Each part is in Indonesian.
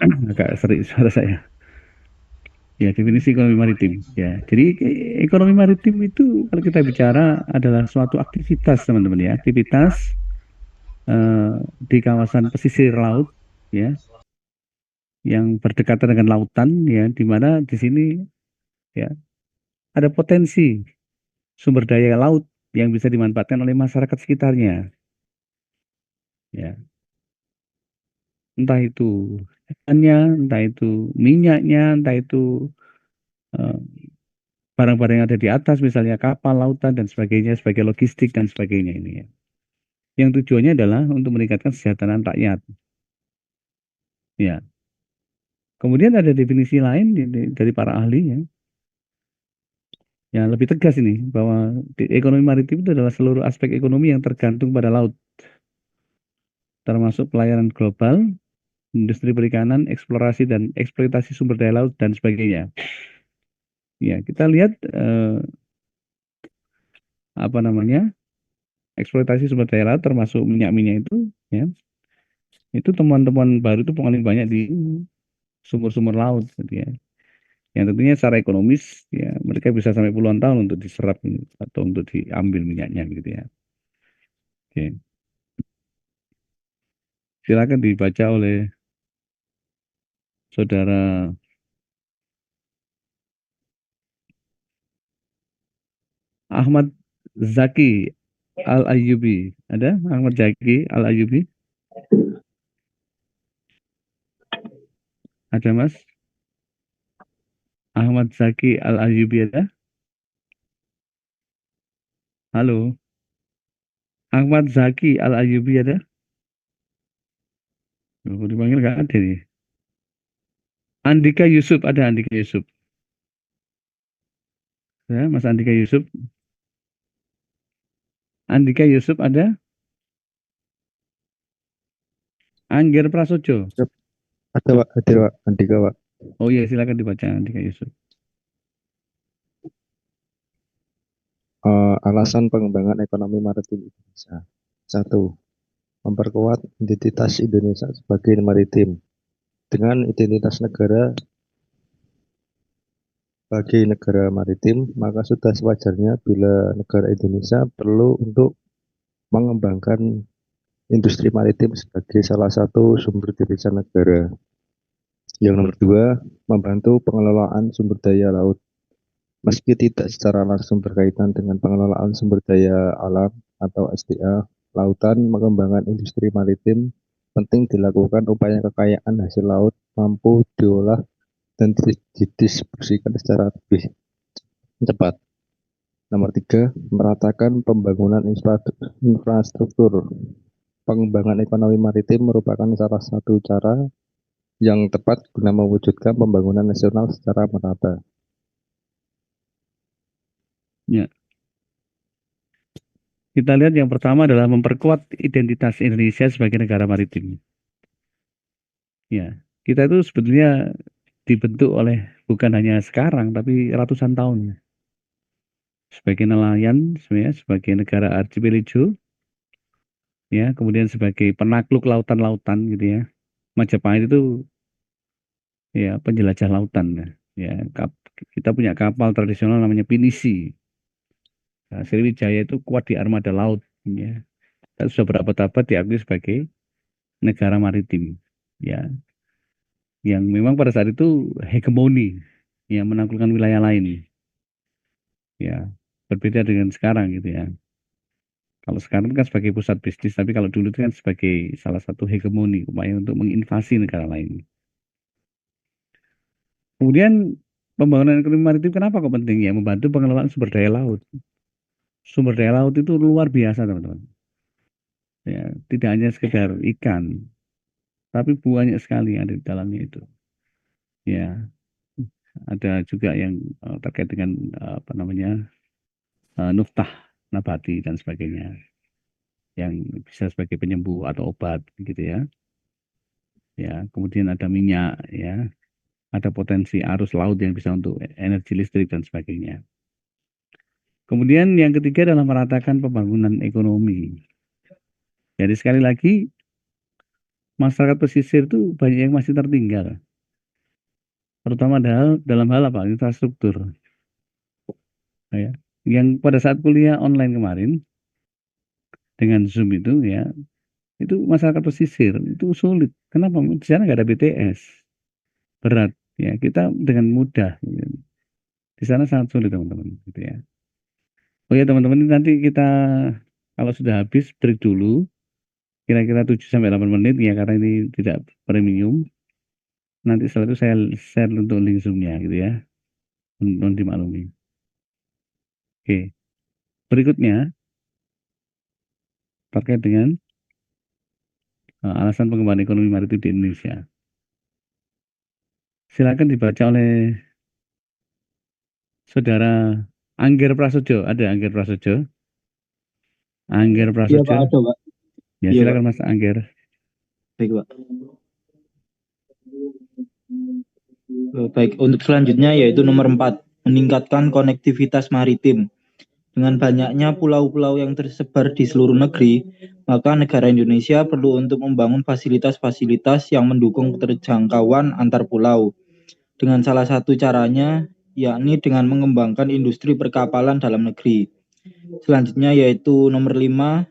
Agak serik suara saya. Ya, definisi ekonomi maritim. Ya, jadi ekonomi maritim itu kalau kita bicara adalah suatu aktivitas, teman-teman ya, aktivitas eh, di kawasan pesisir laut, ya, yang berdekatan dengan lautan, ya, di mana di sini ya ada potensi sumber daya laut yang bisa dimanfaatkan oleh masyarakat sekitarnya, ya, entah itu ikannya, entah itu minyaknya, entah itu eh, barang-barang yang ada di atas, misalnya kapal lautan dan sebagainya, sebagai logistik dan sebagainya ini ya. Yang tujuannya adalah untuk meningkatkan kesejahteraan rakyat. Ya, kemudian ada definisi lain dari para ahli ya, yang lebih tegas ini bahwa ekonomi maritim itu adalah seluruh aspek ekonomi yang tergantung pada laut, termasuk pelayanan global, industri perikanan, eksplorasi dan eksploitasi sumber daya laut dan sebagainya. Ya, kita lihat apa namanya eksploitasi sumber daya laut termasuk minyak-minyak itu, ya, itu temuan-temuan baru itu paling banyak di sumur-sumur laut, gitu ya. Yang tentunya secara ekonomis ya mereka bisa sampai puluhan tahun untuk diserap gitu, atau untuk diambil minyaknya gitu ya. Oke. Silakan dibaca oleh saudara Ahmad Zaki Al Ayyubi. Ada Ahmad Zaki Al Ayyubi? Ada Mas? Ahmad Zaki Al Ayyubi ada? Halo. Ahmad Zaki Al Ayyubi ada? Aku dipanggil nggak ada nih. Andika Yusuf ada Andika Yusuf. Ya, Mas Andika Yusuf. Andika Yusuf ada? Angger Prasojo. Yap, ada Pak, hadir Pak, Andika Pak. Oh iya, silakan dibaca Andika Yusuf. Alasan pengembangan ekonomi maritim Indonesia. Satu, memperkuat identitas Indonesia sebagai maritim. Dengan identitas negara sebagai negara maritim, maka sudah sewajarnya bila negara Indonesia perlu untuk mengembangkan industri maritim sebagai salah satu sumber devisa negara. Yang nomor dua, membantu pengelolaan sumber daya laut. Meski tidak secara langsung berkaitan dengan pengelolaan sumber daya alam atau SDA, lautan, mengembangkan industri maritim, penting dilakukan upaya kekayaan hasil laut mampu diolah dan didistribusikan secara lebih cepat. Nomor tiga, meratakan pembangunan infrastruktur. Pengembangan ekonomi maritim merupakan salah satu cara yang tepat guna mewujudkan pembangunan nasional secara merata. Ya, kita lihat yang pertama adalah memperkuat identitas Indonesia sebagai negara maritim. Ya, kita itu sebetulnya dibentuk oleh bukan hanya sekarang, tapi ratusan tahun. Sebagai nelayan, sebenarnya sebagai negara archipelago, ya, kemudian sebagai penakluk lautan-lautan gitu ya. Majapahit itu ya penjelajah lautan ya. Ya, kita punya kapal tradisional namanya Pinisi. Nah, Sriwijaya itu kuat di armada laut ya. Dan sudah berabad-abad diakui sebagai negara maritim. Ya, yang memang pada saat itu hegemoni yang menaklukkan wilayah lain. Ya, berbeda dengan sekarang gitu ya. Kalau sekarang kan sebagai pusat bisnis, tapi kalau dulu itu kan sebagai salah satu hegemoni, upaya untuk menginvasi negara lain. Kemudian pembangunan ekonomi maritim kenapa kok penting ya? Membantu pengelolaan sumber daya laut. Sumber daya laut itu luar biasa teman-teman. Ya, tidak hanya sekedar ikan, tapi banyak sekali yang ada di dalamnya itu. Ya, ada juga yang terkait dengan apa namanya nuftah nabati dan sebagainya, yang bisa sebagai penyembuh atau obat gitu ya. Ya, kemudian ada minyak ya, ada potensi arus laut yang bisa untuk energi listrik dan sebagainya. Kemudian yang ketiga adalah meratakan pembangunan ekonomi. Jadi sekali lagi masyarakat pesisir itu banyak yang masih tertinggal, terutama dalam hal apa? Infrastruktur. Ya. Yang pada saat kuliah online kemarin dengan Zoom itu ya, itu masyarakat pesisir itu sulit. Kenapa? Di sana nggak ada BTS, berat. Ya, kita dengan mudah. Gitu. Di sana sangat sulit teman-teman. Gitu ya. Oh ya teman-teman, ini nanti kita kalau sudah habis break dulu, kira-kira 7 sampai 8 menit ya karena ini tidak premium. Nanti setelah itu saya share untuk link Zoom-nya gitu ya. Untuk dimaklumi. Oke. Berikutnya terkait dengan alasan pengembangan ekonomi maritim di Indonesia. Silakan dibaca oleh Saudara Angger Prasojo. Ada Angger Prasojo? Angger Iya Pak, Prasojo? ada Pak. Ya Iya Pak. silakan Mas Angger. Baik Pak. Baik, untuk selanjutnya yaitu nomor 4, meningkatkan konektivitas maritim. Dengan banyaknya pulau-pulau yang tersebar di seluruh negeri, maka negara Indonesia perlu untuk membangun fasilitas-fasilitas yang mendukung keterjangkauan antar pulau. Dengan salah satu caranya, yakni dengan mengembangkan industri perkapalan dalam negeri. Selanjutnya yaitu nomor 5,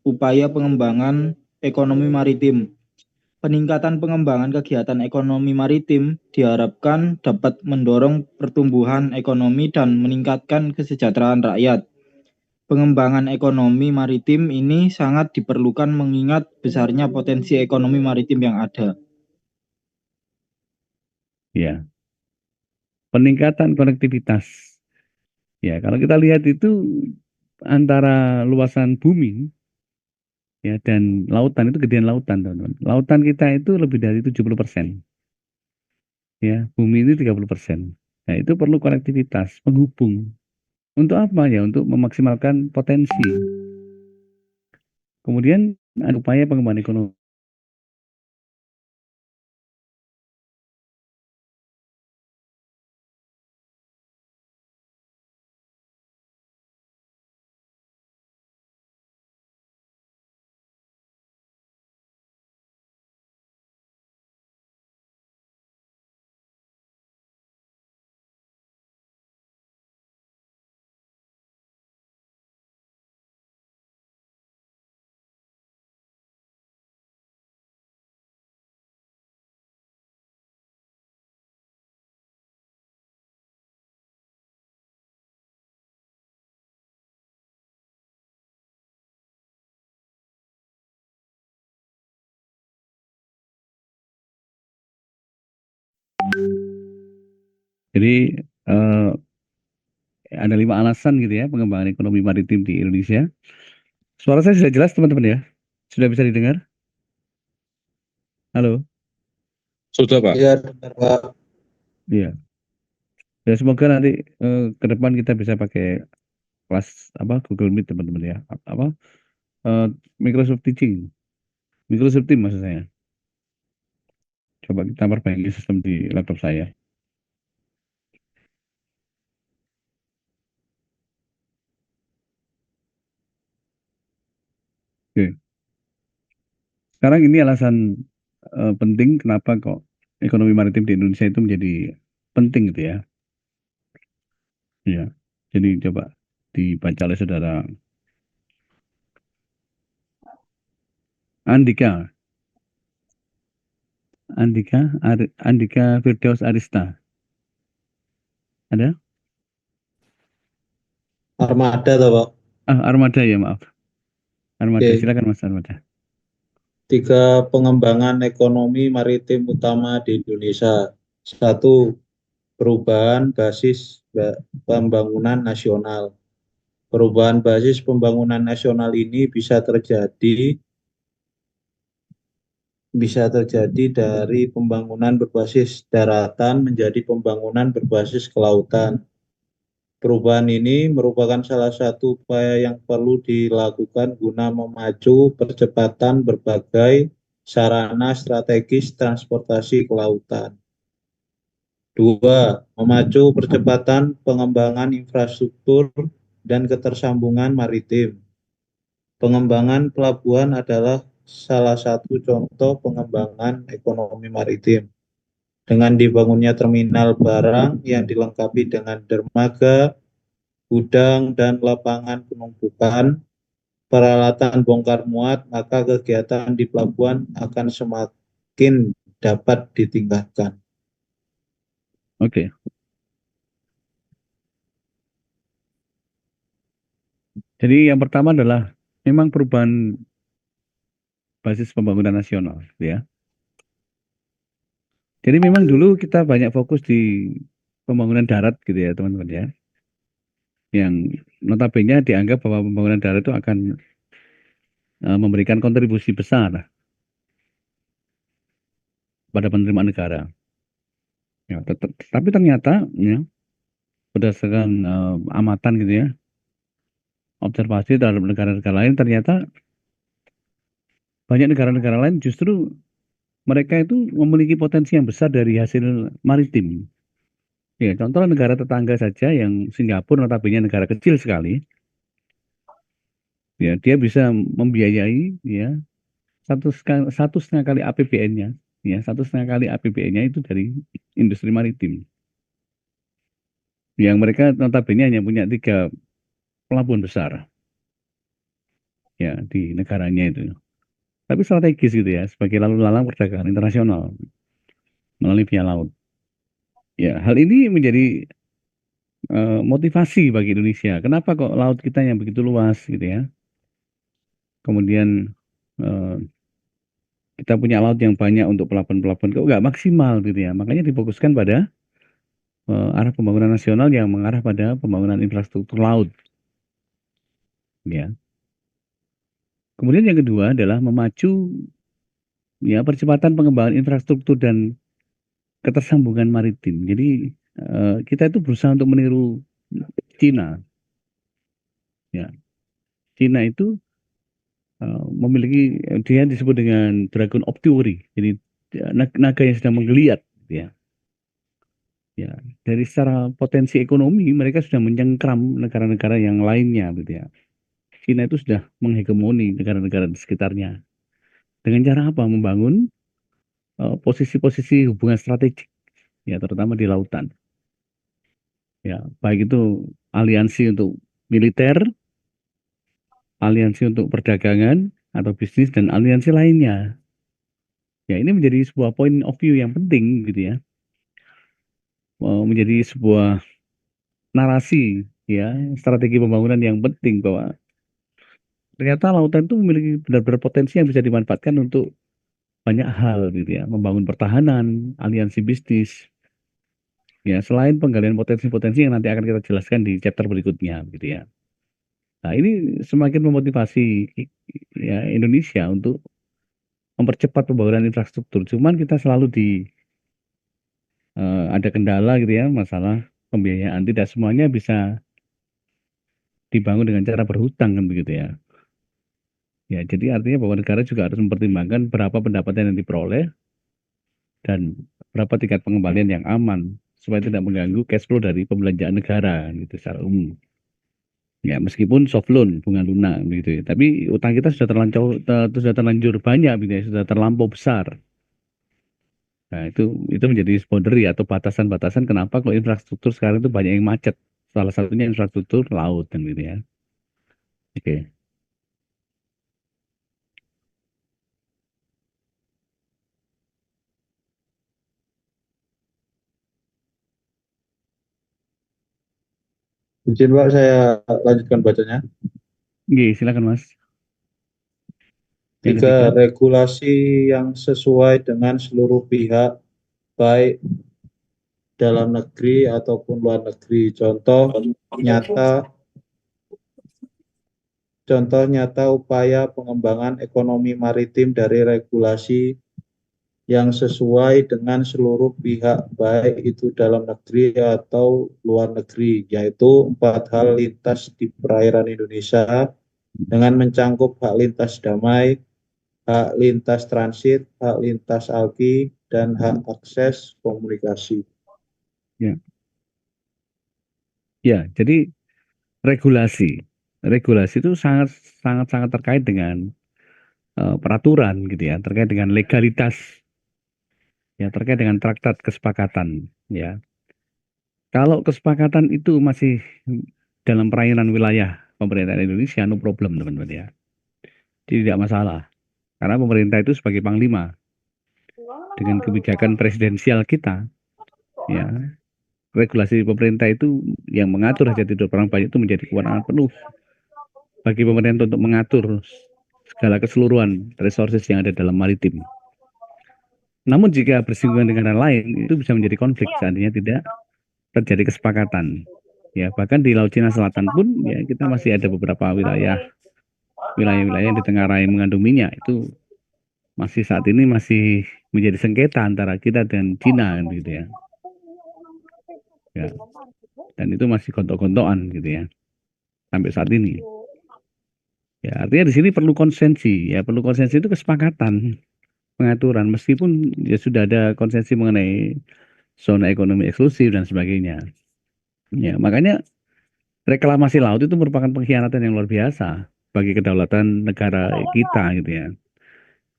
upaya pengembangan ekonomi maritim. Peningkatan pengembangan kegiatan ekonomi maritim diharapkan dapat mendorong pertumbuhan ekonomi dan meningkatkan kesejahteraan rakyat. Pengembangan ekonomi maritim ini sangat diperlukan mengingat besarnya potensi ekonomi maritim yang ada. Ya, peningkatan konektivitas. Ya, kalau kita lihat itu antara luasan bumi ya dan lautan itu gedean lautan, teman-teman. Lautan kita itu lebih dari 70%. Ya, bumi ini 30%. Nah, itu perlu konektivitas, penghubung. Untuk apa ya? Untuk memaksimalkan potensi. Kemudian ada upaya pengembangan ekonomi. Jadi eh, ada 5 alasan gitu ya pengembangan ekonomi maritim di Indonesia. Suara saya sudah jelas teman-teman ya? Sudah bisa didengar? Halo? Sudah, Pak. Iya, benar Pak. Iya. Ya semoga nanti ke depan kita bisa pakai kelas apa Google Meet teman-teman ya. Apa eh, Microsoft Teaching, Microsoft Team maksud saya. Coba kita perbaiki sistem di laptop saya. Oke. Sekarang ini alasan penting kenapa kok ekonomi maritim di Indonesia itu menjadi penting gitu ya. Iya. Jadi coba dibaca oleh saudara Andika, Andika Firdaus Arista. Ada? Armada toh Pak. Armada ya maaf. Armada, Oke. silakan Mas Armada. 3, pengembangan ekonomi maritim utama di Indonesia. 1, perubahan basis pembangunan nasional. Perubahan basis pembangunan nasional ini bisa terjadi dari pembangunan berbasis daratan menjadi pembangunan berbasis kelautan. Perubahan ini merupakan salah satu upaya yang perlu dilakukan guna memacu percepatan berbagai sarana strategis transportasi kelautan. 2, memacu percepatan pengembangan infrastruktur dan ketersambungan maritim. Pengembangan pelabuhan adalah salah satu contoh pengembangan ekonomi maritim. Dengan dibangunnya terminal barang yang dilengkapi dengan dermaga, gudang, dan lapangan penumpukan, peralatan bongkar muat, maka kegiatan di pelabuhan akan semakin dapat ditingkatkan. Oke. Jadi yang pertama adalah memang perubahan basis pembangunan nasional, gitu ya. Jadi memang dulu kita banyak fokus di pembangunan darat, gitu ya, teman-teman ya. Yang notabene dianggap bahwa pembangunan darat itu akan memberikan kontribusi besar pada penerimaan negara. Ya, tapi ternyata ya, berdasarkan amatan gitu ya, observasi terhadap negara-negara lain, ternyata banyak negara-negara lain justru mereka itu memiliki potensi yang besar dari hasil maritim. Ya, contoh negara tetangga saja yang Singapura notabene negara kecil sekali, ya dia bisa membiayai ya satu setengah kali APBN-nya, ya 1,5 kali APBN-nya itu dari industri maritim. Yang mereka notabene hanya punya 3 pelabuhan besar, ya di negaranya itu. Tapi strategis gitu ya, sebagai lalu lalang perdagangan internasional melalui via laut. Ya, hal ini menjadi motivasi bagi Indonesia. Kenapa kok laut kita yang begitu luas gitu ya? Kemudian eh, kita punya laut yang banyak untuk pelabuhan-pelabuhan kok nggak maksimal gitu ya. Makanya difokuskan pada arah pembangunan nasional yang mengarah pada pembangunan infrastruktur laut. Ya. Kemudian yang kedua adalah memacu ya percepatan pengembangan infrastruktur dan ketersambungan maritim. Jadi kita itu berusaha untuk meniru Cina. Ya, Cina itu memiliki dia disebut dengan Dragon of Theory. Jadi naga yang sedang menggeliat, ya. Ya, dari secara potensi ekonomi mereka sudah menyengkram negara-negara yang lainnya, gitu ya. Cina itu sudah menghegemoni negara-negara di sekitarnya. Dengan cara apa? Membangun posisi-posisi hubungan strategik, ya, terutama di lautan. Ya, baik itu aliansi untuk militer, aliansi untuk perdagangan atau bisnis, dan aliansi lainnya. Ya, ini menjadi sebuah point of view yang penting, gitu ya. Menjadi sebuah narasi, ya, strategi pembangunan yang penting bahwa ternyata lautan itu memiliki benar-benar potensi yang bisa dimanfaatkan untuk banyak hal, gitu ya. Membangun pertahanan, aliansi bisnis, ya, selain penggalian potensi-potensi yang nanti akan kita jelaskan di chapter berikutnya, gitu ya. Nah, ini semakin memotivasi ya Indonesia untuk mempercepat pembangunan infrastruktur. Cuman kita selalu ada kendala gitu ya, masalah pembiayaan. Tidak semuanya bisa dibangun dengan cara berhutang kan begitu ya. Ya, jadi artinya bahwa negara juga harus mempertimbangkan berapa pendapatan yang diperoleh dan berapa tingkat pengembalian yang aman supaya tidak mengganggu cash flow dari pembelanjaan negara gitu secara umum. Ya, meskipun soft loan, bunga lunak begitu ya. Tapi utang kita sudah sudah terlanjur banyak gitu ya, sudah terlampau besar. Nah, itu menjadi boundary atau batasan-batasan kenapa kok infrastruktur sekarang itu banyak yang macet. Salah satunya infrastruktur laut kan gitu ya. Oke. Izin Pak, saya lanjutkan bacanya. Oke, silakan Mas. Yang Tiga, ketiga, regulasi yang sesuai dengan seluruh pihak, baik dalam negeri ataupun luar negeri. Contoh nyata upaya pengembangan ekonomi maritim dari regulasi yang sesuai dengan seluruh pihak, baik itu dalam negeri atau luar negeri, yaitu 4 hal lintas di perairan Indonesia dengan mencangkup hak lintas damai, hak lintas transit, hak lintas alki, dan hak akses komunikasi. ya. Ya, jadi regulasi. Regulasi itu sangat sangat sangat terkait dengan peraturan gitu ya, terkait dengan legalitas, ya terkait dengan traktat kesepakatan, ya. Kalau kesepakatan itu masih dalam perairan wilayah pemerintahan Indonesia, no problem teman-teman ya. Jadi tidak masalah. Karena pemerintah itu sebagai panglima dengan kebijakan presidensial kita, ya regulasi pemerintah itu yang mengatur hajat hidup orang banyak itu menjadi kewenangan penuh bagi pemerintah untuk mengatur segala keseluruhan resources yang ada dalam maritim. Namun jika bersinggungan dengan hal lain itu bisa menjadi konflik seandainya tidak terjadi kesepakatan. Ya bahkan di Laut Cina Selatan pun ya kita masih ada beberapa wilayah-wilayah yang ditengarai mengandung minyak itu masih saat ini masih menjadi sengketa antara kita dan Cina kan, gitu ya. Ya. Dan itu masih gontok-gontokan gitu ya sampai saat ini. Ya artinya di sini perlu konsensi ya, perlu konsensi itu kesepakatan pengaturan meskipun ya sudah ada konsensi mengenai zona ekonomi eksklusif dan sebagainya. Ya makanya reklamasi laut itu merupakan pengkhianatan yang luar biasa bagi kedaulatan negara kita gitu ya.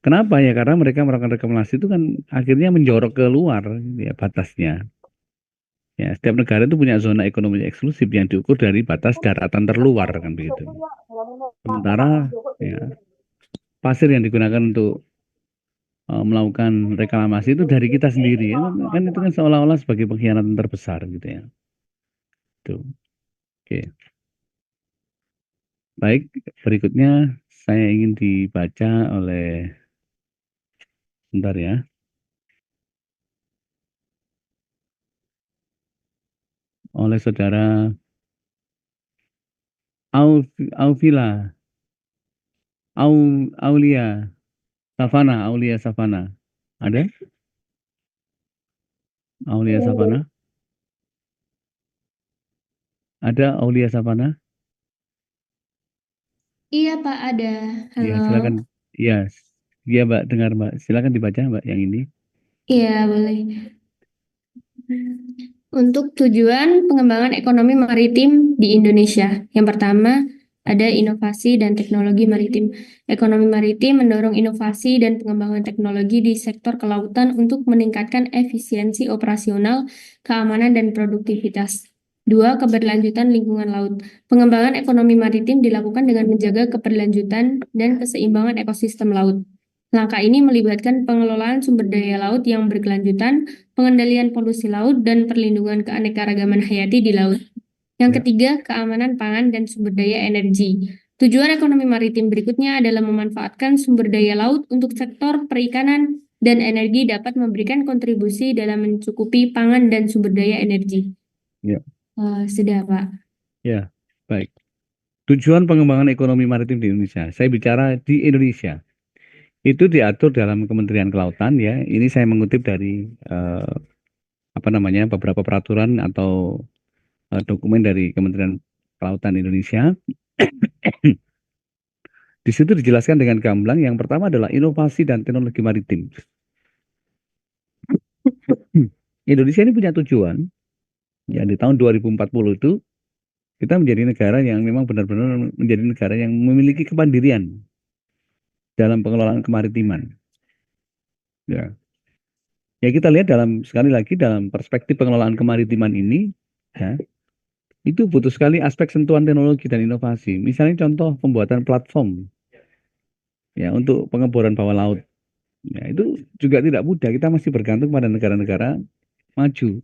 Kenapa ya? Karena mereka melakukan reklamasi itu kan akhirnya menjorok ke luar ya batasnya. Ya, setiap negara itu punya zona ekonomi eksklusif yang diukur dari batas daratan terluar kan begitu. Sementara ya, pasir yang digunakan untuk melakukan reklamasi itu dari kita sendiri ya. Kan itu kan seolah-olah sebagai pengkhianatan terbesar gitu ya. Tuh. Oke. Baik, berikutnya saya ingin dibaca oleh bentar ya. Oleh saudara Aufila Aulia Savana. Ada? Aulia Savana? Ada Aulia Savana? Iya Pak, ada. Ya, Halo. silakan. Iya, iya Mbak, dengar Mbak. Silakan dibaca Mbak yang ini. Iya, boleh. Untuk tujuan pengembangan ekonomi maritim di Indonesia. Yang pertama, ada inovasi dan teknologi maritim. Ekonomi maritim mendorong inovasi dan pengembangan teknologi di sektor kelautan untuk meningkatkan efisiensi operasional, keamanan, dan produktivitas. Dua, keberlanjutan lingkungan laut. Pengembangan ekonomi maritim dilakukan dengan menjaga keberlanjutan dan keseimbangan ekosistem laut. Langkah ini melibatkan pengelolaan sumber daya laut yang berkelanjutan, pengendalian polusi laut, dan perlindungan keanekaragaman hayati di laut. Yang Ya. ketiga, keamanan pangan dan sumber daya energi. Tujuan ekonomi maritim berikutnya adalah memanfaatkan sumber daya laut untuk sektor perikanan dan energi dapat memberikan kontribusi dalam mencukupi pangan dan sumber daya energi. Ya. Sudah, Pak. Ya, baik. Tujuan pengembangan ekonomi maritim di Indonesia. Saya bicara di Indonesia. Itu diatur dalam Kementerian Kelautan ya. Ini saya mengutip dari beberapa peraturan atau dokumen dari Kementerian Kelautan Indonesia. Di situ dijelaskan dengan gamblang yang pertama adalah inovasi dan teknologi maritim. Indonesia ini punya tujuan ya di tahun 2040 itu kita menjadi negara yang memang benar-benar menjadi negara yang memiliki kemandirian dalam pengelolaan kemaritiman. Ya. Ya kita lihat sekali lagi dalam perspektif pengelolaan kemaritiman ini ya, itu butuh sekali aspek sentuhan teknologi dan inovasi. Misalnya contoh pembuatan platform ya untuk pengeboran bawah laut. Ya, itu juga tidak mudah. Kita masih bergantung pada negara-negara maju.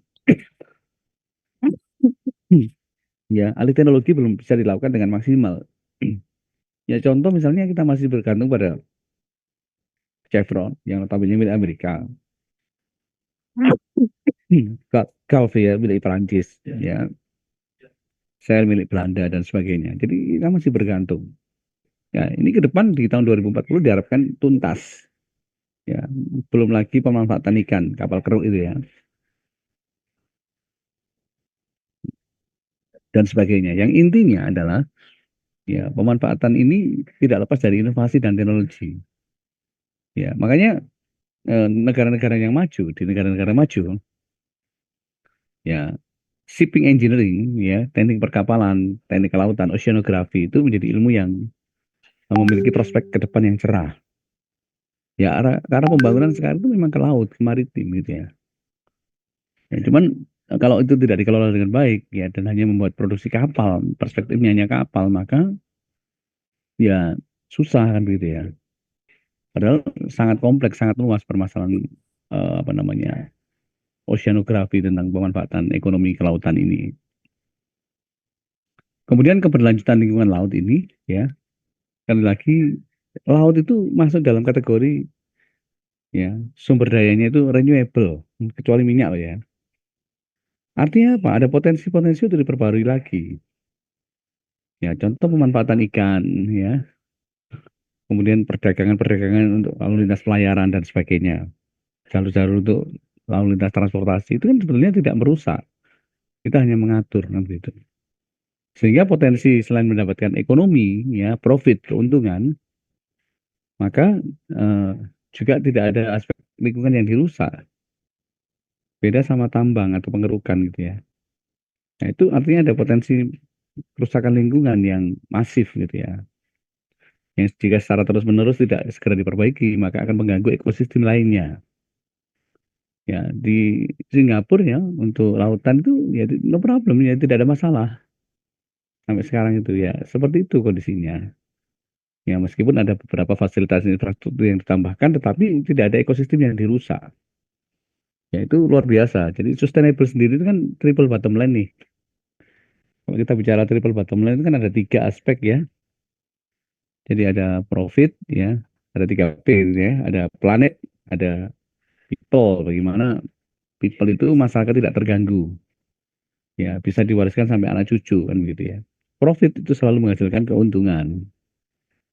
Ya, alih teknologi belum bisa dilakukan dengan maksimal. Ya, contoh misalnya kita masih bergantung pada Chevron yang notabene milik Amerika. Gulf ya milik Perancis. Ya, Shell milik Belanda dan sebagainya. Jadi kita masih bergantung. Ya, ini ke depan di tahun 2040 diharapkan tuntas. Ya, belum lagi pemanfaatan ikan, kapal keruk itu ya. Dan sebagainya. Yang intinya adalah ya, pemanfaatan ini tidak lepas dari inovasi dan teknologi. Ya, makanya negara-negara yang maju di negara-negara maju ya shipping engineering ya teknik perkapalan, teknik kelautan, oceanografi itu menjadi ilmu yang memiliki prospek ke depan yang cerah. Ya karena pembangunan sekarang itu memang ke laut, ke maritim gitu ya. Ya, cuman kalau itu tidak dikelola dengan baik ya dan hanya membuat produksi kapal, perspektifnya hanya kapal, maka ya susah kan gitu ya. Padahal sangat kompleks, sangat luas permasalahan apa namanya oceanografi tentang pemanfaatan ekonomi kelautan ini. Kemudian keberlanjutan lingkungan laut ini ya, sekali lagi laut itu masuk dalam kategori ya sumber dayanya itu renewable, kecuali minyak loh ya. Artinya apa? Ada potensi-potensi untuk diperbarui lagi. Ya, contoh pemanfaatan ikan ya, kemudian perdagangan-perdagangan untuk lalu lintas pelayaran dan sebagainya. Jalur-jalur untuk lalu lintas transportasi itu kan sebetulnya tidak merusak. Kita hanya mengatur kan gitu. Sehingga potensi selain mendapatkan ekonomi ya, profit, keuntungan, maka eh, juga tidak ada aspek lingkungan yang dirusak. Beda sama tambang atau pengerukan gitu ya. Nah, itu artinya ada potensi kerusakan lingkungan yang masif gitu ya. Yang jika secara terus-menerus tidak segera diperbaiki, maka akan mengganggu ekosistem lainnya. Ya, di Singapura ya untuk lautan itu ya no problem ya tidak ada masalah sampai sekarang itu ya seperti itu kondisinya. Ya meskipun ada beberapa fasilitas infrastruktur yang ditambahkan, tetapi tidak ada ekosistem yang dirusak. Ya itu luar biasa. Jadi sustainable sendiri itu kan triple bottom line nih. Kalau kita bicara triple bottom line itu kan ada 3 aspek ya. Jadi ada profit ya, ada 3P gitu ya, ada planet, ada people. Bagaimana people itu masyarakat tidak terganggu. Ya bisa diwariskan sampai anak cucu kan gitu ya. Profit itu selalu menghasilkan keuntungan.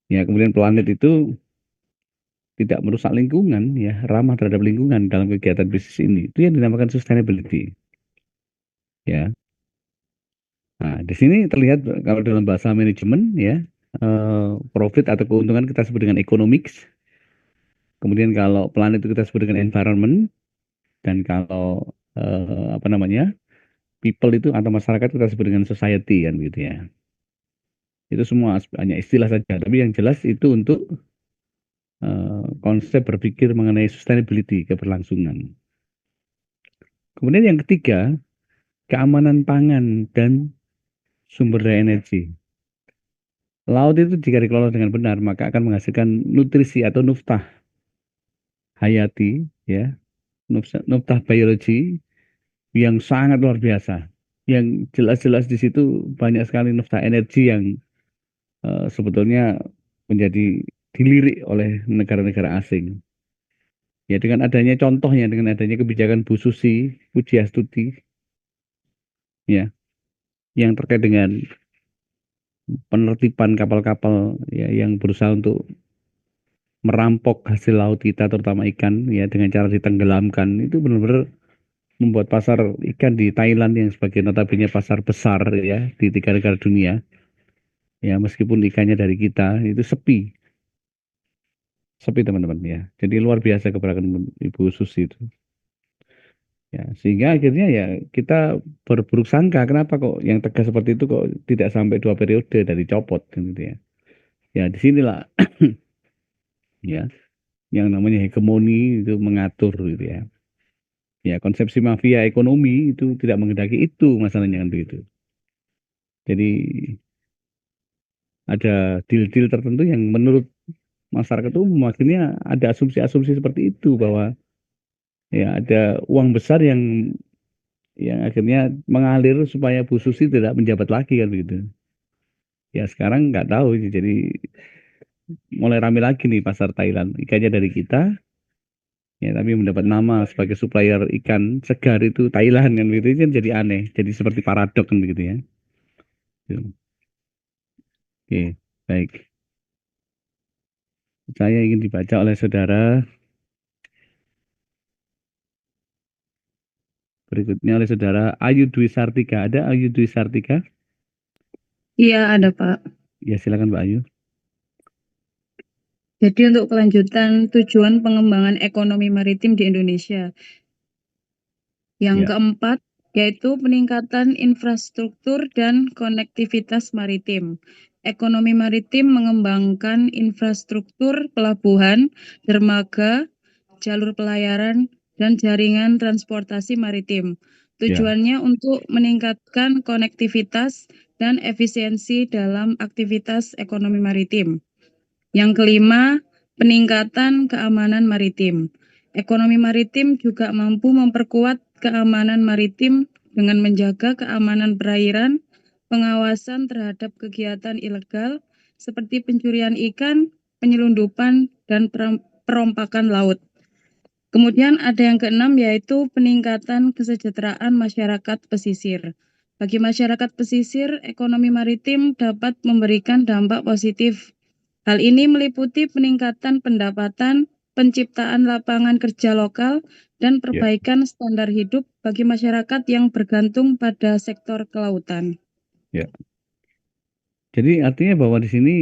Ya kemudian planet itu tidak merusak lingkungan ya, ramah terhadap lingkungan dalam kegiatan bisnis ini. Itu yang dinamakan sustainability. Ya. Nah, di sini terlihat kalau dalam bahasa manajemen ya, profit atau keuntungan kita sebut dengan economics. Kemudian kalau planet itu kita sebut dengan environment dan kalau apa namanya? People itu atau masyarakat kita sebut dengan society kan gitu ya. Itu semua hanya istilah saja, tapi yang jelas itu untuk konsep berpikir mengenai sustainability, keberlangsungan. Kemudian yang ketiga, keamanan pangan dan sumber daya energi. Laut itu jika dikelola dengan benar, maka akan menghasilkan nutrisi atau nuftah hayati, ya, nuftah biologi yang sangat luar biasa. Yang jelas-jelas di situ banyak sekali nuftah energi yang sebetulnya menjadi dilirik oleh negara-negara asing. Ya dengan adanya contohnya, dengan adanya kebijakan Bu Susi Pujiastuti, ya, yang terkait dengan penertiban kapal-kapal ya, yang berusaha untuk merampok hasil laut kita terutama ikan ya dengan cara ditenggelamkan itu benar-benar membuat pasar ikan di Thailand yang sebagai notabene pasar besar ya di 3 negara dunia ya meskipun ikannya dari kita itu sepi teman-teman ya jadi luar biasa keberagaman Ibu Susi itu ya sehingga akhirnya ya kita berburuk sangka kenapa kok yang tegas seperti itu kok tidak sampai 2 periode dari copot gitu ya ya disinilah ya yang namanya hegemoni itu mengatur gitu ya. Ya, konsepsi mafia ekonomi itu tidak menghendaki itu masalahnya kan begitu. Jadi ada deal-deal tertentu yang menurut masyarakat umum akhirnya ada asumsi-asumsi seperti itu bahwa ya ada uang besar yang akhirnya mengalir supaya Bu Susi tidak menjabat lagi kan begitu. Ya sekarang nggak tahu jadi mulai rame lagi nih pasar Thailand. Ikannya dari kita ya tapi mendapat nama sebagai supplier ikan segar itu Thailand kan begitu itu kan jadi aneh, jadi seperti paradok kan begitu ya. Gitu. Oke, baik. Saya ingin dibaca oleh saudara berikutnya oleh saudara Ayu Dwi Sartika. Ada Ayu Dwi Sartika? Iya, ada Pak. Ya silakan Mbak Ayu. Jadi untuk kelanjutan tujuan pengembangan ekonomi maritim di Indonesia. Yang Ya. keempat, yaitu peningkatan infrastruktur dan konektivitas maritim. ekonomi maritim mengembangkan infrastruktur pelabuhan, dermaga, jalur pelayaran, dan jaringan transportasi maritim. Tujuannya untuk meningkatkan konektivitas dan efisiensi dalam aktivitas ekonomi maritim. Yang kelima, peningkatan keamanan maritim. Ekonomi maritim juga mampu memperkuat keamanan maritim dengan menjaga keamanan perairan, pengawasan terhadap kegiatan ilegal seperti pencurian ikan, penyelundupan, dan perompakan laut. Kemudian ada yang keenam yaitu peningkatan kesejahteraan masyarakat pesisir. Bagi masyarakat pesisir, ekonomi maritim dapat memberikan dampak positif. Hal ini meliputi peningkatan pendapatan, penciptaan lapangan kerja lokal, dan perbaikan standar hidup bagi masyarakat yang bergantung pada sektor kelautan. Jadi artinya bahwa di sini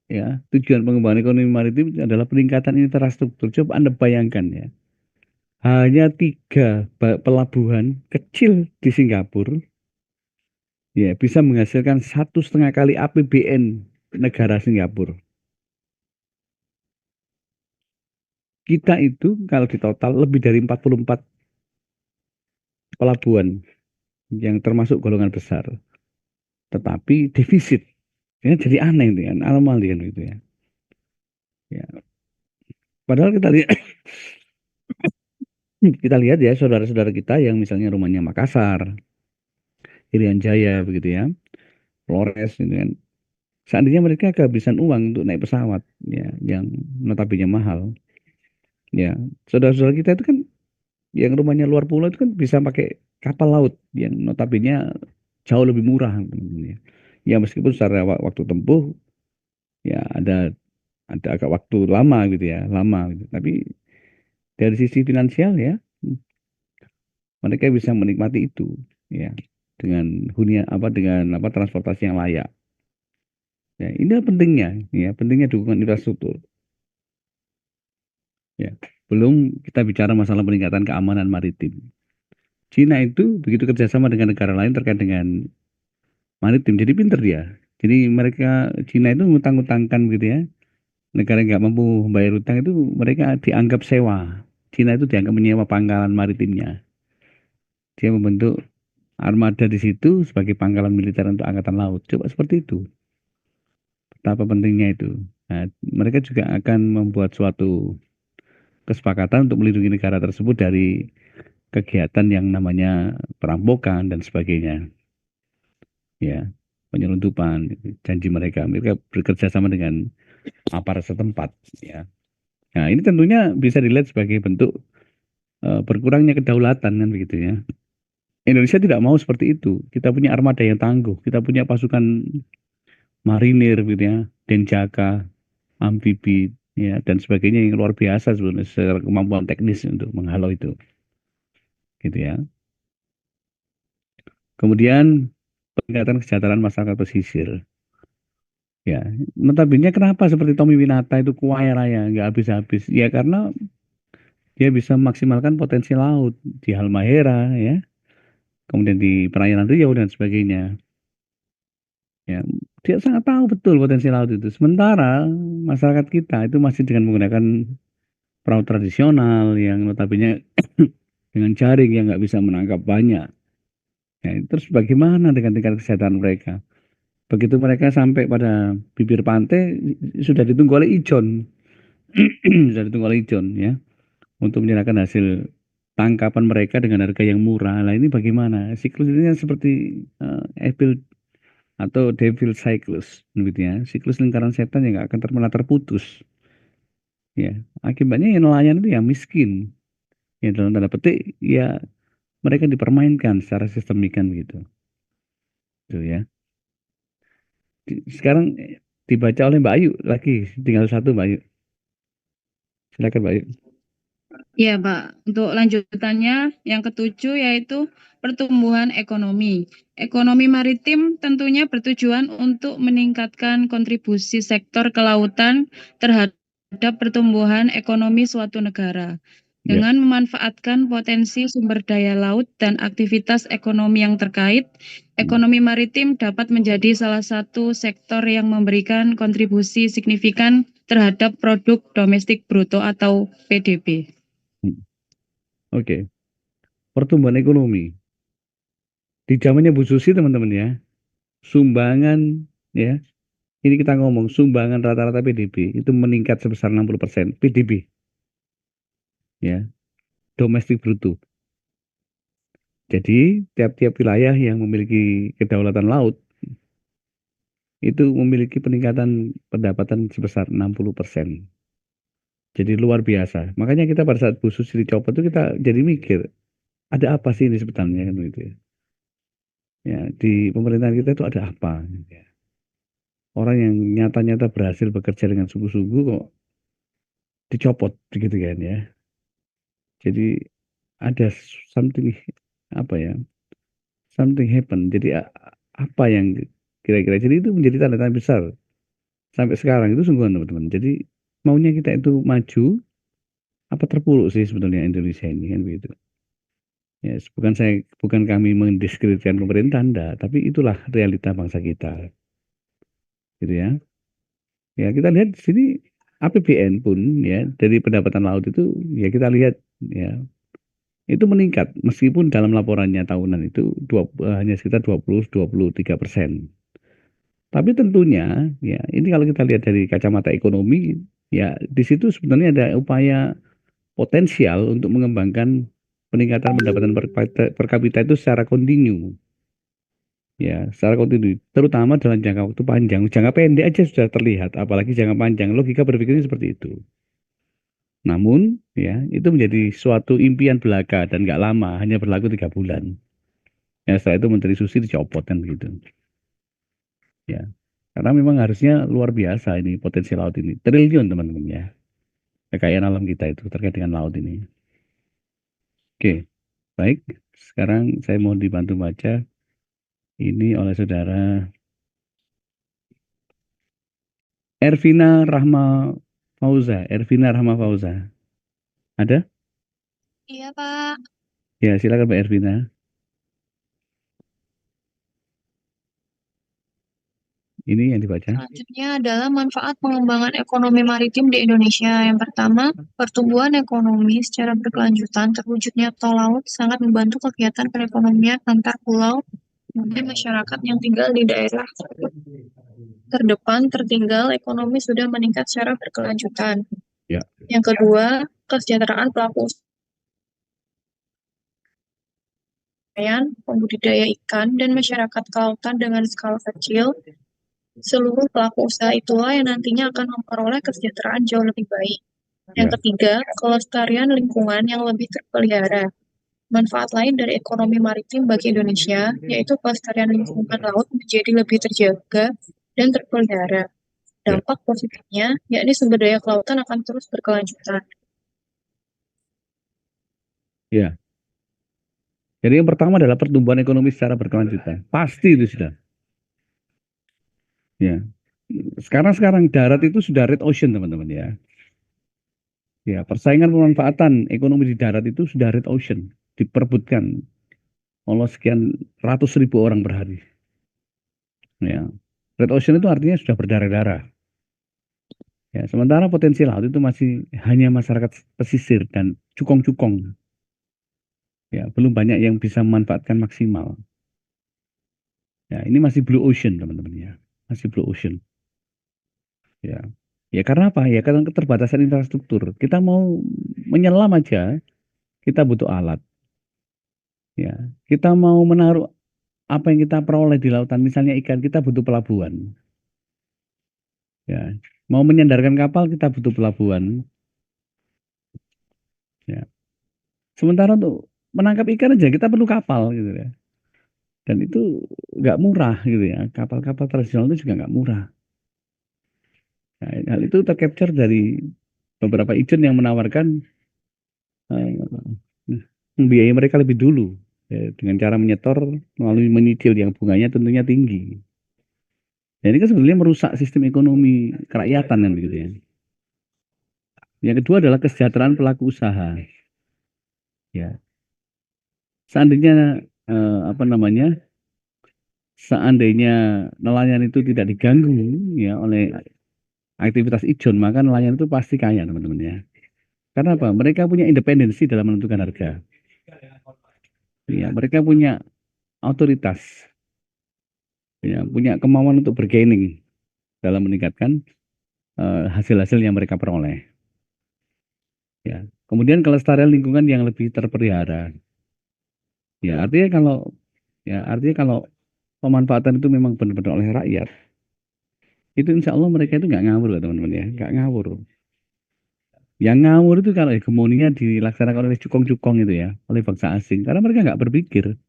ya tujuan pengembangan ekonomi maritim adalah peningkatan infrastruktur. Coba Anda bayangkan ya, hanya 3 pelabuhan kecil di Singapura ya bisa menghasilkan 1,5 kali APBN negara Singapura. Kita itu kalau di total lebih dari 44 pelabuhan yang termasuk golongan besar, tetapi defisit. Ya, jadi aneh itu kan, anomali kan gitu ya. Ya. Padahal kita lihat kita lihat ya saudara-saudara kita yang misalnya rumahnya Makassar, Irian Jaya begitu ya, Flores gitu kan. Seandainya mereka kehabisan uang untuk naik pesawat ya yang notabene mahal. Ya, saudara-saudara kita itu kan yang rumahnya luar pulau itu kan bisa pakai kapal laut yang notabene jauh lebih murah. Ya, ya meskipun secara waktu tempuh ya ada agak waktu lama gitu ya, lama gitu. Tapi dari sisi finansial ya mereka bisa menikmati itu ya dengan dengan transportasi yang layak. Ya, ini pentingnya ya, pentingnya dukungan infrastruktur. Ya, belum kita bicara masalah peningkatan keamanan maritim. Cina itu begitu kerjasama dengan negara lain terkait dengan maritim, jadi pinter dia. Jadi Cina itu ngutang-ngutangkan gitu ya. Negara yang nggak mampu membayar utang itu mereka dianggap sewa. Cina itu dianggap menyewa pangkalan maritimnya. Dia membentuk armada di situ sebagai pangkalan militer untuk angkatan laut. Coba seperti itu. Betapa pentingnya itu. Nah, mereka juga akan membuat suatu kesepakatan untuk melindungi negara tersebut dari kegiatan yang namanya perampokan dan sebagainya. Ya, penyelundupan, janji mereka bekerja sama dengan aparat setempat. Ya. Nah, ini tentunya bisa dilihat sebagai bentuk berkurangnya kedaulatan kan begitu ya. Indonesia tidak mau seperti itu. Kita punya armada yang tangguh, kita punya pasukan marinir gitu ya, Denjaka, amfibi ya dan sebagainya yang luar biasa sebenarnya secara kemampuan teknis untuk menghalau itu. Gitu ya. Kemudian peningkatan kesejahteraan masyarakat pesisir. Ya, notabene kenapa seperti Tommy Winata itu kuaya raya nggak habis-habis? Ya karena dia bisa memaksimalkan potensi laut di Halmahera ya, kemudian di perairan Riau dan sebagainya. Ya, dia sangat tahu betul potensi laut itu. Sementara masyarakat kita itu masih dengan menggunakan perahu tradisional yang notabene dengan jaring yang nggak bisa menangkap banyak. Ya, terus bagaimana dengan tingkat kesehatan mereka? Begitu mereka sampai pada bibir pantai sudah ditunggu oleh Ijon, sudah ditunggu oleh Ijon ya untuk menyerahkan hasil tangkapan mereka dengan harga yang murah. Nah ini bagaimana? Siklus ini seperti Evil atau Devil Cyclus, gitu ya. Siklus lingkaran setan yang nggak akan pernah terputus. Ya, akibatnya yang nelayan itu yang miskin. Ya dalam tanda petik ya mereka dipermainkan secara sistemikan gitu. Gitu ya. Sekarang dibaca oleh Mbak Ayu lagi, tinggal satu Mbak Ayu. Silakan Mbak Ayu. Ya, Pak. Untuk lanjutannya, yang ketujuh yaitu pertumbuhan ekonomi. Ekonomi maritim tentunya bertujuan untuk meningkatkan kontribusi sektor kelautan terhadap pertumbuhan ekonomi suatu negara. Ya, Dengan memanfaatkan potensi sumber daya laut dan aktivitas ekonomi yang terkait, ekonomi maritim dapat menjadi salah satu sektor yang memberikan kontribusi signifikan terhadap produk domestik bruto atau PDB. oke. Pertumbuhan ekonomi. Di zamannya Bu Susi teman-teman ya, sumbangan ya, ini kita ngomong sumbangan rata-rata PDB itu meningkat sebesar 60% PDB ya, domestik bruto. Jadi tiap-tiap wilayah yang memiliki kedaulatan laut itu memiliki peningkatan pendapatan sebesar 60%. Jadi luar biasa. Makanya kita pada saat Bu Susi dicopot itu kita jadi mikir, ada apa sih ini sebenarnya kan gitu ya. Ya, di pemerintahan kita itu ada apa? Gitu ya. Orang yang nyata-nyata berhasil bekerja dengan sungguh-sungguh kok dicopot gitu kan ya. Jadi ada something apa ya? Something happen. Jadi apa yang kira-kira jadi itu menjadi tanda tanya besar sampai sekarang itu sungguhan teman-teman. Jadi maunya kita itu maju apa terpuruk sih sebetulnya Indonesia ini kan begitu. Ya, bukan kami mendiskreditkan pemerintah enggak, tapi itulah realita bangsa kita. Gitu ya. Ya, kita lihat di sini APBN pun ya dari pendapatan laut itu ya kita lihat ya itu meningkat meskipun dalam laporannya tahunan itu hanya sekitar 23%. Tapi tentunya ya ini kalau kita lihat dari kacamata ekonomi ya di situ sebenarnya ada upaya potensial untuk mengembangkan peningkatan pendapatan per kapita itu secara kontinu. Ya, secara kontinu, terutama dalam jangka waktu panjang. Jangka pendek aja sudah terlihat, apalagi jangka panjang. Logika berpikirnya seperti itu. Namun, ya, itu menjadi suatu impian belaka dan nggak lama, hanya berlaku 3 bulan. Ya, setelah itu Menteri Susi dicopot kan begitu. Ya, karena memang harusnya luar biasa ini potensi laut ini. Triliun teman-teman ya. Kekayaan alam kita itu terkait dengan laut ini. Oke, baik. Sekarang saya mau dibantu baca ini oleh saudara Ervina Rahma Fauza. Ervina Rahma Fauza. Ada? Iya, Pak. Ya, silakan Mbak Ervina. Ini yang dibaca. Selanjutnya adalah manfaat pengembangan ekonomi maritim di Indonesia. Yang pertama, pertumbuhan ekonomi secara berkelanjutan terwujudnya tol laut sangat membantu kegiatan perekonomian antar pulau dan masyarakat yang tinggal di daerah terdepan tertinggal ekonomi sudah meningkat secara berkelanjutan. Ya. Yang kedua, kesejahteraan pelaku usaha, pembudidaya ikan, dan masyarakat kelautan dengan skala kecil. Seluruh pelaku usaha itulah yang nantinya akan memperoleh kesejahteraan jauh lebih baik. Yang ketiga, kelestarian lingkungan yang lebih terpelihara. Manfaat lain dari ekonomi maritim bagi Indonesia, yaitu kelestarian lingkungan laut menjadi lebih terjaga dan terpelihara. Dampak positifnya, yakni sumber daya kelautan akan terus berkelanjutan. Ya. Jadi yang pertama adalah pertumbuhan ekonomi secara berkelanjutan. Pasti itu sudah. Ya. Sekarang darat itu sudah red ocean teman-teman ya. Ya, persaingan pemanfaatan ekonomi di darat itu sudah red ocean. Diperebutkan oleh sekian ratus ribu orang per hari. Ya. Red ocean itu artinya sudah berdarah-darah. Ya, sementara potensi laut itu masih hanya masyarakat pesisir dan cukong-cukong. Ya, belum banyak yang bisa memanfaatkan maksimal. Ya, ini masih blue ocean teman-teman ya. Masih blue ocean. Ya. Ya karena apa? Ya karena keterbatasan infrastruktur. Kita mau menyelam aja, kita butuh alat. Ya, kita mau menaruh apa yang kita peroleh di lautan, misalnya ikan, kita butuh pelabuhan. Ya, mau menyandarkan kapal kita butuh pelabuhan. Ya. Sementara untuk menangkap ikan aja kita perlu kapal gitu ya. Dan itu nggak murah gitu ya. Kapal-kapal tradisional itu juga nggak murah. Nah, hal itu tercapture dari beberapa agent yang menawarkan membiayai mereka lebih dulu ya, dengan cara menyetor melalui menyicil yang bunganya tentunya tinggi. Dan ini kan sebenarnya merusak sistem ekonomi kerakyatan kan gitu ya. Yang kedua adalah kesejahteraan pelaku usaha. Ya, seandainya seandainya nelayan itu tidak diganggu ya oleh aktivitas ijon, maka nelayan itu pasti kaya, teman-teman ya. Karena apa? Mereka punya independensi dalam menentukan harga. Ya, mereka punya otoritas, ya, punya kemauan untuk bergaining dalam meningkatkan hasil-hasil yang mereka peroleh. Ya, kemudian kelestarian lingkungan yang lebih terpelihara. Ya, artinya kalau pemanfaatan itu memang benar-benar oleh rakyat, itu insya Allah mereka itu nggak ngawur, teman-teman ya, nggak ngawur. Yang ngawur itu kalau hegemoninya dilaksanakan oleh cukong-cukong itu ya, oleh bangsa asing, karena mereka nggak berpikir.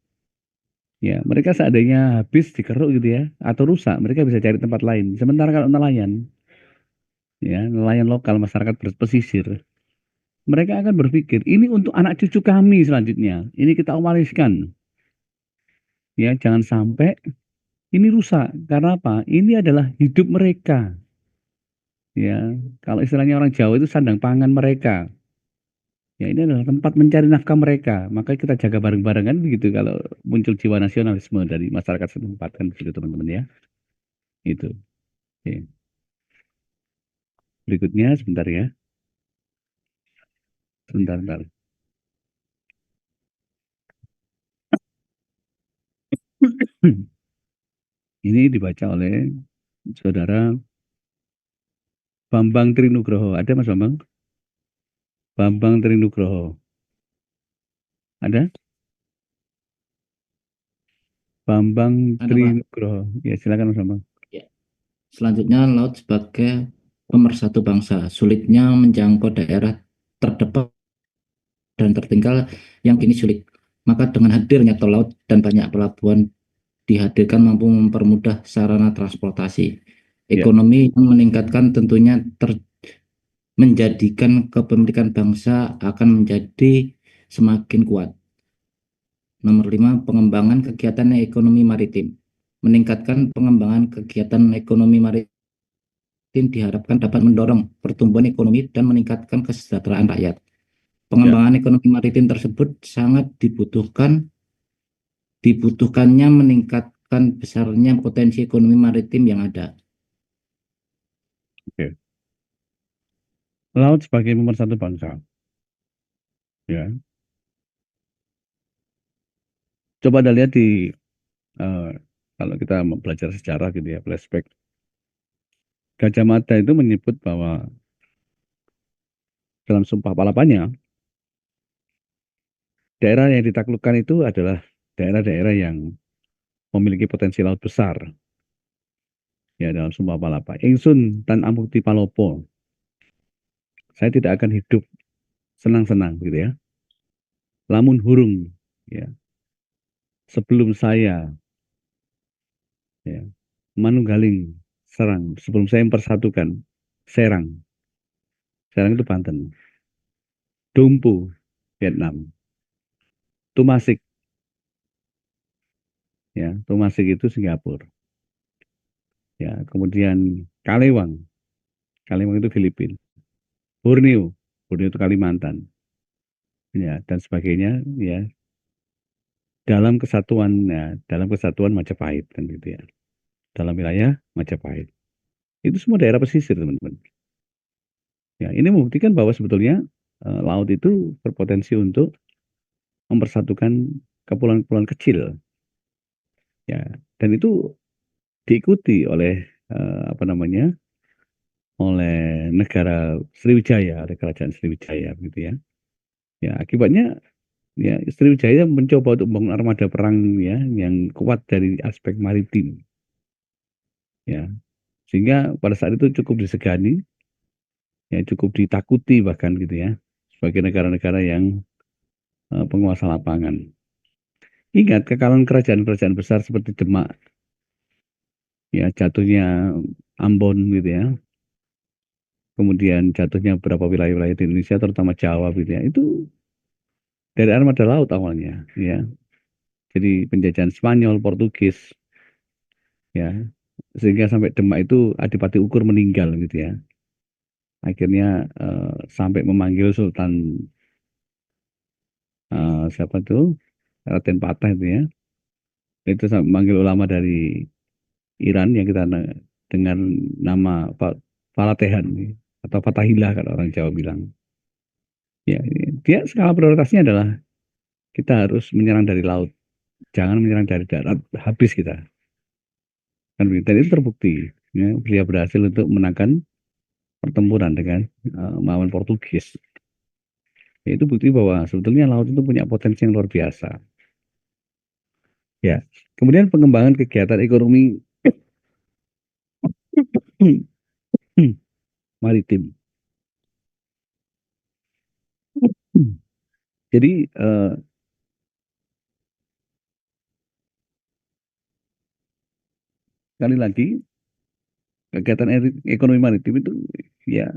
Ya, mereka seandainya habis dikeruk gitu ya, atau rusak, mereka bisa cari tempat lain. Sementara kalau nelayan, ya, nelayan lokal masyarakat berpesisir, mereka akan berpikir, ini untuk anak cucu kami selanjutnya, ini kita wariskan. Ya, jangan sampai ini rusak. Karena apa? Ini adalah hidup mereka. Ya, kalau istilahnya orang Jawa itu sandang pangan mereka. Ya, ini adalah tempat mencari nafkah mereka. Maka kita jaga bareng-bareng kan begitu kalau muncul jiwa nasionalisme dari masyarakat setempat kan begitu, teman-teman ya. Itu. Oke. Berikutnya sebentar ya. Sebentar. Ini dibaca oleh saudara Bambang Trinugroho. Ada Mas Bambang? Bambang Trinugroho. Ada? Bambang Ada, Pak. Trinugroho. Ya, silakan Mas Bambang. Ya. Selanjutnya, laut sebagai pemersatu bangsa. Sulitnya menjangkau daerah terdepan dan tertinggal yang kini sulit. Maka dengan hadirnya tol laut dan banyak pelabuhan dihadirkan mampu mempermudah sarana transportasi. Ekonomi yang meningkatkan tentunya menjadikan kepemilikan bangsa akan menjadi semakin kuat. Nomor 5, pengembangan kegiatan ekonomi maritim. Meningkatkan pengembangan kegiatan ekonomi maritim diharapkan dapat mendorong pertumbuhan ekonomi dan meningkatkan kesejahteraan rakyat. Pengembangan ekonomi maritim tersebut sangat dibutuhkannya meningkatkan besarnya potensi ekonomi maritim yang ada. Oke. Laut sebagai pemersatu bangsa. Ya. Coba Anda lihat di kalau kita belajar sejarah gitu ya, flashback. Gajah Mada itu menyebut bahwa dalam Sumpah Palapanya, daerah yang ditaklukkan itu adalah daerah-daerah yang memiliki potensi laut besar. Ya, dalam Sumpah Palapa. Ingsun tan amukti palopo. Saya tidak akan hidup senang-senang gitu ya. Lamun hurung ya. Sebelum saya ya, manunggaling serang, sebelum saya mempersatukan Serang. Serang itu Banten. Dumpu Vietnam. Tumasik ya, Tumasik itu Singapura. Ya, kemudian Kalewang itu Filipina. Borneo itu Kalimantan. Ya, dan sebagainya ya. Dalam kesatuan Majapahit kan gitu ya. Dalam wilayah Majapahit. Itu semua daerah pesisir, teman-teman. Ya, ini membuktikan bahwa sebetulnya laut itu berpotensi untuk mempersatukan kepulauan-kepulauan kecil. Ya, dan itu diikuti oleh oleh negara Sriwijaya, oleh kerajaan Sriwijaya gitu ya. Ya, akibatnya ya Sriwijaya mencoba untuk membangun armada perang ya yang kuat dari aspek maritim. Ya. Sehingga pada saat itu cukup disegani, ya cukup ditakuti bahkan gitu ya, sebagai negara-negara yang penguasa lapangan. Ingat kekalahan kerajaan-kerajaan besar seperti Demak, ya jatuhnya Ambon gitu ya, kemudian jatuhnya beberapa wilayah-wilayah di Indonesia, terutama Jawa gitu ya, itu dari armada laut awalnya, ya. Jadi penjajahan Spanyol, Portugis, ya, sehingga sampai Demak itu Adipati Ukur meninggal gitu ya. Akhirnya sampai memanggil Sultan siapa tuh Raden Patah itu ya, itu manggil ulama dari Iran yang kita dengan nama Falatehan atau Fatahillah kalau orang Jawa bilang. Ya, dia skala prioritasnya adalah kita harus menyerang dari laut, jangan menyerang dari darat, habis kita. Kan begitu. Dan itu terbukti. Ya, beliau berhasil untuk menangkan pertempuran dengan melawan Portugis. Ya, itu bukti bahwa sebetulnya laut itu punya potensi yang luar biasa. Ya, kemudian pengembangan kegiatan ekonomi maritim. Jadi sekali lagi kegiatan ekonomi maritim itu ya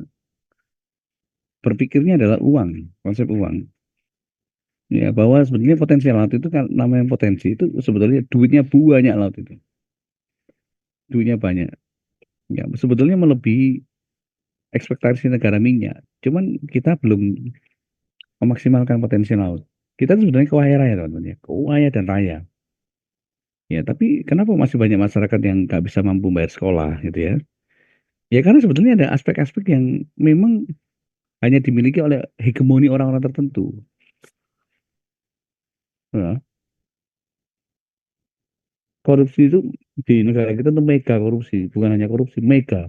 berpikirnya adalah uang, konsep uang. Ya, bahwa sebetulnya potensial laut itu kan namanya potensi itu sebetulnya duitnya banyak laut itu. Duitnya banyak. Ya, sebetulnya melebihi ekspektasi negara minyak. Cuman kita belum memaksimalkan potensi laut. Kita tuh sebenarnya kaya raya teman-teman ya, kaya dan raya. Ya, tapi kenapa masih banyak masyarakat yang nggak bisa mampu bayar sekolah gitu ya? Ya karena sebetulnya ada aspek-aspek yang memang hanya dimiliki oleh hegemoni orang-orang tertentu. Ya, korupsi itu di negara kita tuh mega korupsi, bukan hanya korupsi, mega.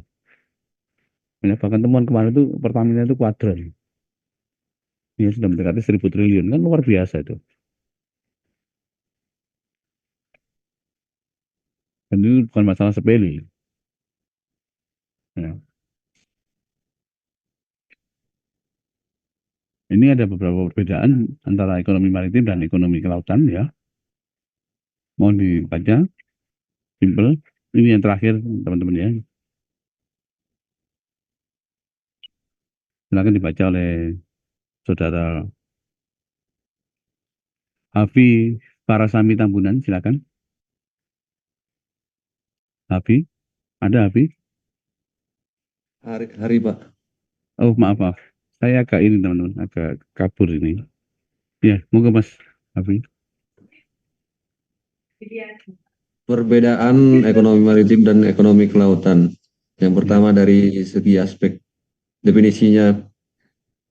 Ya, bahkan temuan kemarin itu Pertamina itu kuadran. Ya sudah mendekati 1.000 triliun kan luar biasa itu. Dan itu bukan masalah sepele. Ya. Ini ada beberapa perbedaan antara ekonomi maritim dan ekonomi kelautan ya. Mau dibaca, simple. Ini yang terakhir teman-teman ya. Silakan dibaca oleh saudara Hafi Parasami Tambunan, silakan. Hafi, ada Hafi? Hari Pak. Oh maaf. Saya agak ini teman-teman, agak kabur ini. Ya, moga Mas Hafi. Perbedaan ekonomi maritim dan ekonomi kelautan. Yang pertama dari segi aspek definisinya,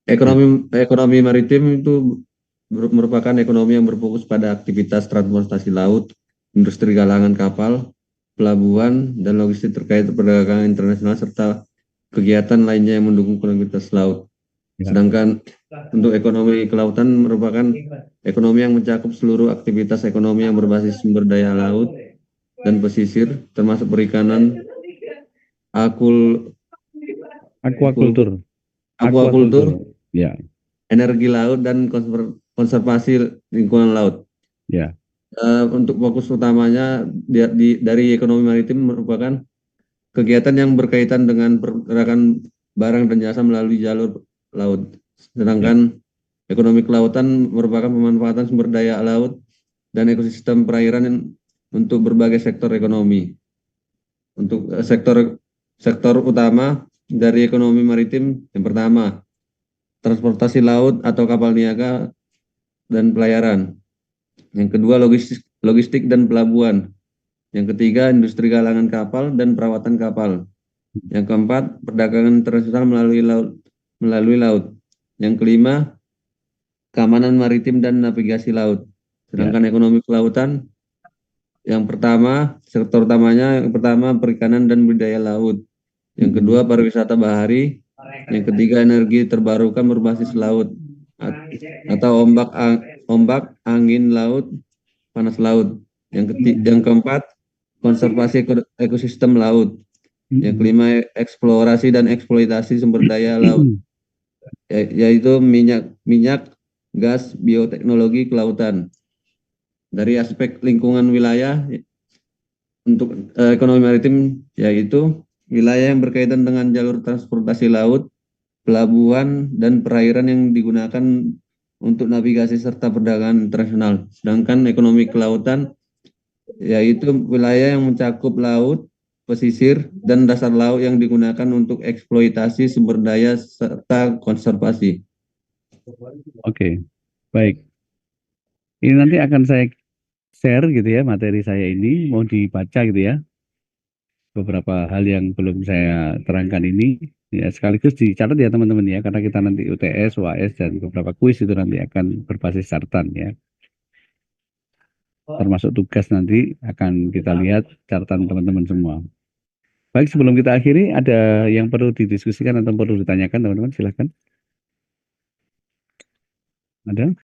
ekonomi maritim itu merupakan ekonomi yang berfokus pada aktivitas transportasi laut, industri galangan kapal, pelabuhan, dan logistik terkait perdagangan internasional serta kegiatan lainnya yang mendukung konektivitas laut. Sedangkan untuk ekonomi kelautan merupakan ekonomi yang mencakup seluruh aktivitas ekonomi yang berbasis sumber daya laut dan pesisir, termasuk perikanan, Aquacultur. Ya. Energi laut dan konservasi lingkungan laut. Ya. Untuk fokus utamanya dari ekonomi maritim merupakan kegiatan yang berkaitan dengan pergerakan barang dan jasa melalui jalur laut. Sedangkan ekonomi kelautan merupakan pemanfaatan sumber daya laut dan ekosistem perairan untuk berbagai sektor ekonomi. Untuk sektor utama dari ekonomi maritim, yang pertama transportasi laut atau kapal niaga dan pelayaran. Yang kedua logistik dan pelabuhan. Yang ketiga industri galangan kapal dan perawatan kapal. Yang keempat perdagangan internasional melalui laut. Yang kelima keamanan maritim dan navigasi laut. Sedangkan ekonomi kelautan yang pertama, sektor utamanya yang pertama perikanan dan budidaya laut. Yang kedua pariwisata bahari. Yang ketiga energi terbarukan berbasis laut atau ombak, angin laut, panas laut. Yang keempat konservasi ekosistem laut. Yang kelima eksplorasi dan eksploitasi sumber daya laut, yaitu minyak, gas, bioteknologi kelautan. Dari aspek lingkungan wilayah untuk ekonomi maritim yaitu wilayah yang berkaitan dengan jalur transportasi laut, pelabuhan, dan perairan yang digunakan untuk navigasi serta perdagangan internasional. Sedangkan ekonomi kelautan yaitu wilayah yang mencakup laut, pesisir, dan dasar laut yang digunakan untuk eksploitasi sumber daya serta konservasi. Oke, baik. Ini nanti akan saya share gitu ya materi saya ini, mau dibaca gitu ya. Beberapa hal yang belum saya terangkan ini ya sekaligus dicatat ya teman-teman ya, karena kita nanti UTS, UAS dan beberapa kuis itu nanti akan berbasis catatan ya. Termasuk tugas nanti akan kita lihat catatan teman-teman semua. Baik, sebelum kita akhiri ada yang perlu didiskusikan atau perlu ditanyakan teman-teman, silakan. Ada?